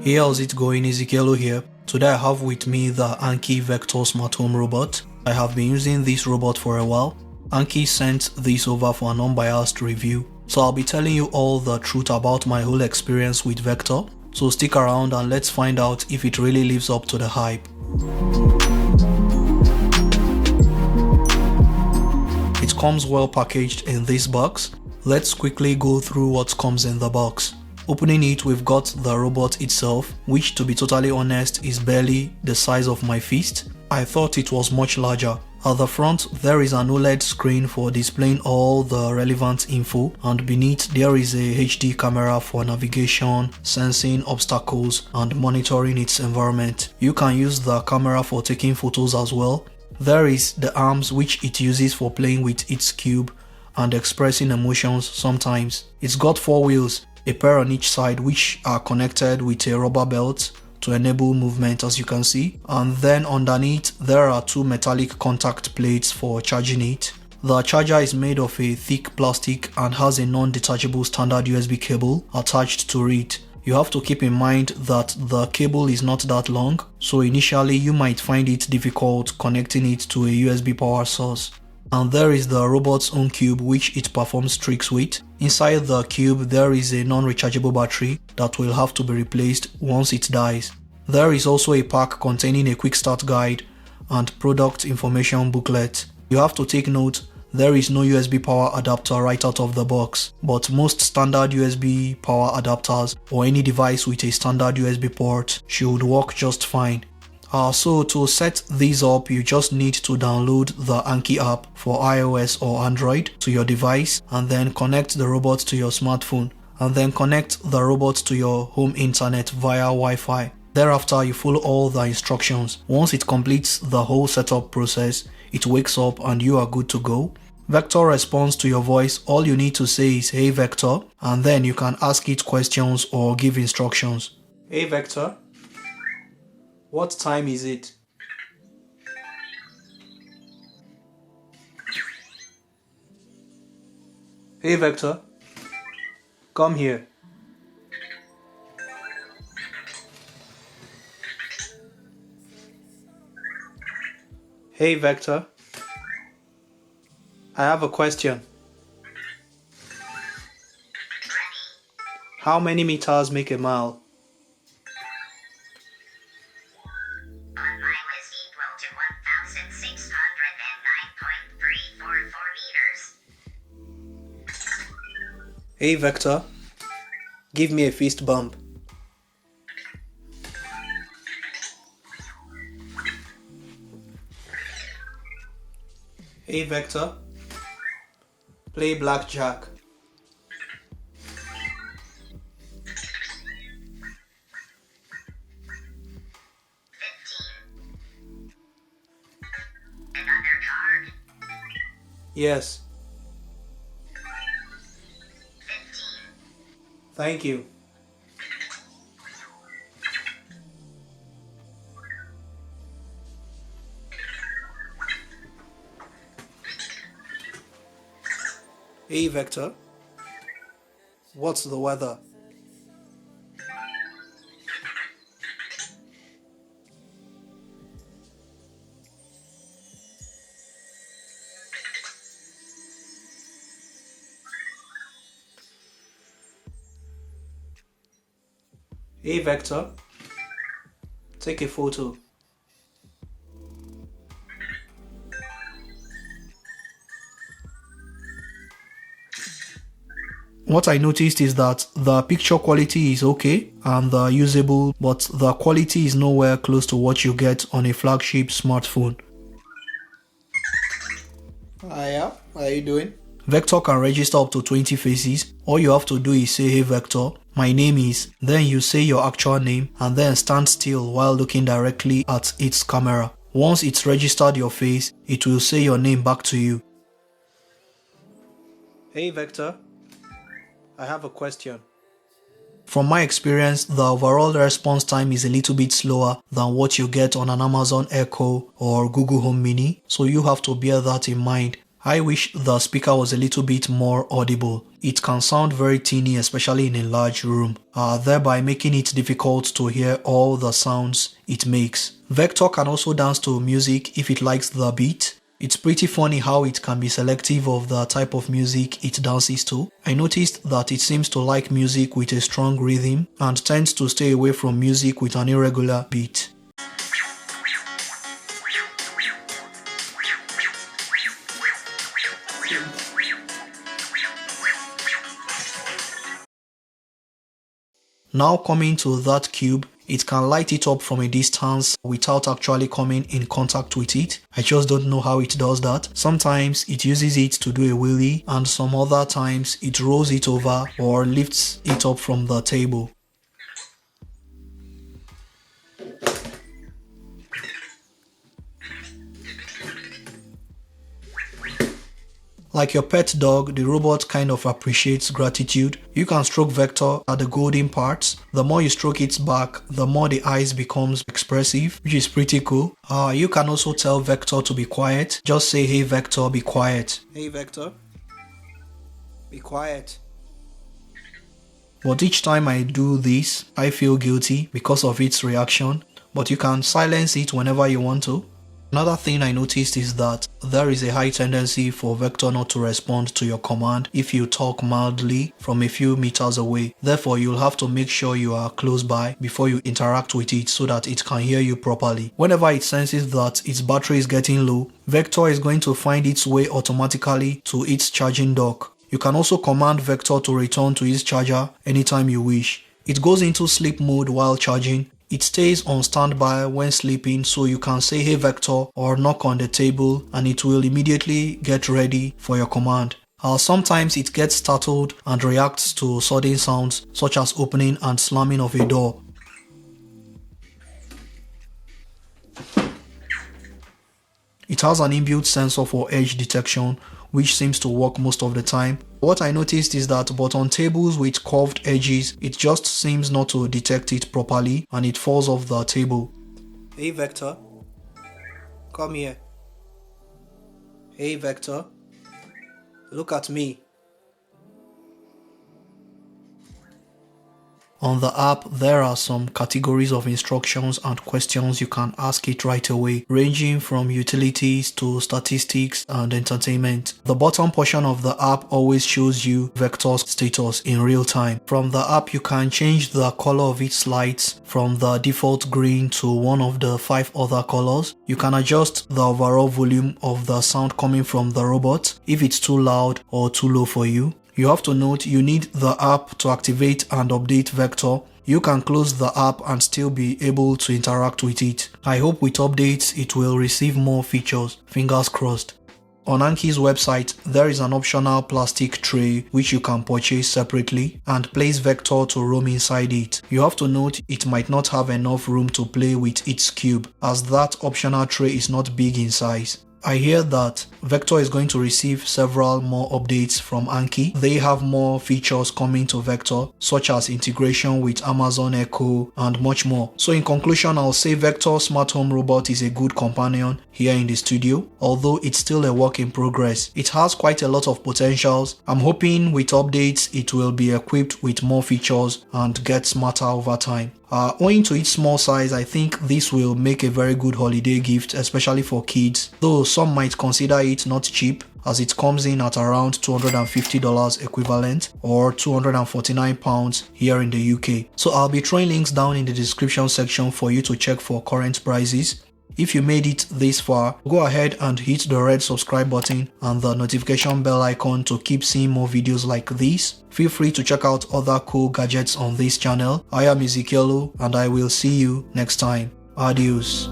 Hey, how's it going? Ezekielo here. Today I have with me the Anki Vector Smart Home Robot. I have been using this robot for a while. Anki sent this over for an unbiased review. So I'll be telling you all the truth about my whole experience with Vector. So stick around and let's find out if it really lives up to the hype. It comes well packaged in this box. Let's quickly go through what comes in the box. Opening it, we've got the robot itself, which to be totally honest is barely the size of my fist. I thought it was much larger. At the front, there is an OLED screen for displaying all the relevant info, and beneath there is a HD camera for navigation, sensing obstacles, and monitoring its environment. You can use the camera for taking photos as well. There is the arms which it uses for playing with its cube and expressing emotions sometimes. It's got 4 wheels, a pair on each side which are connected with a rubber belt to enable movement, as you can see, and then underneath there are 2 metallic contact plates for charging it. The charger is made of a thick plastic and has a non-detachable standard USB cable attached to it. You have to keep in mind that the cable is not that long, so initially you might find it difficult connecting it to a USB power source. And there is the robot's own cube which it performs tricks with. Inside the cube there is a non-rechargeable battery that will have to be replaced once it dies. There is also a pack containing a quick start guide and product information booklet. You have to take note, there is no USB power adapter right out of the box, but most standard USB power adapters or any device with a standard USB port should work just fine. So to set these up, you just need to download the Anki app for iOS or Android to your device and then connect the robot to your smartphone and then connect the robot to your home internet via Wi-Fi. Thereafter, you follow all the instructions. Once it completes the whole setup process, it wakes up and you are good to go. Vector responds to your voice. All you need to say is "Hey Vector," and then you can ask it questions or give instructions. Hey Vector, what time is it? Hey Vector, come here. Hey Vector, I have a question. How many meters make a mile? One mile is equal to 1,609.344 meters. Hey Vector, give me a fist bump. Hey Vector, play blackjack. Another card. Yes. 15. Thank you. Hey Vector, what's the weather? Hey Vector, take a photo. What I noticed is that the picture quality is okay and usable, but the quality is nowhere close to what you get on a flagship smartphone. Hiya, how are you doing? Vector can register up to 20 faces. All you have to do is say "Hey Vector, my name is," then you say your actual name and then stand still while looking directly at its camera. Once it's registered your face, it will say your name back to you. Hey Vector, I have a question. From my experience, the overall response time is a little bit slower than what you get on an Amazon Echo or Google Home Mini, so you have to bear that in mind. I wish the speaker was a little bit more audible. It can sound very teeny, especially in a large room, thereby making it difficult to hear all the sounds it makes. Vector can also dance to music if it likes the beat. It's pretty funny how it can be selective of the type of music it dances to. I noticed that it seems to like music with a strong rhythm and tends to stay away from music with an irregular beat. Now coming to that cube, it can light it up from a distance without actually coming in contact with it. I just don't know how it does that. Sometimes it uses it to do a wheelie, and some other times it rolls it over or lifts it up from the table. Like your pet dog, the robot kind of appreciates gratitude. You can stroke Vector at the golden parts. The more you stroke its back, the more the eyes becomes expressive, which is pretty cool. You can also tell Vector to be quiet. Just say, "Hey Vector, be quiet." Hey Vector, be quiet. But each time I do this, I feel guilty because of its reaction. But you can silence it whenever you want to. Another thing I noticed is that there is a high tendency for Vector not to respond to your command if you talk mildly from a few meters away. Therefore, you'll have to make sure you are close by before you interact with it so that it can hear you properly. Whenever it senses that its battery is getting low, Vector is going to find its way automatically to its charging dock. You can also command Vector to return to its charger anytime you wish. It goes into sleep mode while charging. It stays on standby when sleeping, so you can say, "Hey Vector," or knock on the table and it will immediately get ready for your command. Sometimes it gets startled and reacts to sudden sounds such as opening and slamming of a door. It has an inbuilt sensor for edge detection, which seems to work most of the time. What I noticed is that but on tables with curved edges, it just seems not to detect it properly and it falls off the table. Hey Vector, come here. Hey Vector, look at me. On the app, there are some categories of instructions and questions you can ask it right away, ranging from utilities to statistics and entertainment. The bottom portion of the app always shows you Vector's status in real time. From the app, you can change the color of its lights from the default green to one of the 5 other colors. You can adjust the overall volume of the sound coming from the robot if it's too loud or too low for you. You have to note you need the app to activate and update Vector. You can close the app and still be able to interact with it. I hope with updates it will receive more features. Fingers crossed. On Anki's website, there is an optional plastic tray which you can purchase separately and place Vector to roam inside it. You have to note it might not have enough room to play with its cube, as that optional tray is not big in size. I hear that Vector is going to receive several more updates from Anki. They have more features coming to Vector, such as integration with Amazon Echo and much more. So in conclusion, I'll say Vector Smart Home Robot is a good companion here in the studio, although it's still a work in progress. It has quite a lot of potentials. I'm hoping with updates it will be equipped with more features and get smarter over time. Owing to its small size, I think this will make a very good holiday gift, especially for kids, though some might consider it not cheap, as it comes in at around $250 equivalent or £249 here in the UK. So I'll be throwing links down in the description section for you to check for current prices. If you made it this far, go ahead and hit the red subscribe button and the notification bell icon to keep seeing more videos like this. Feel free to check out other cool gadgets on this channel. I am Ezekielo and I will see you next time. Adios.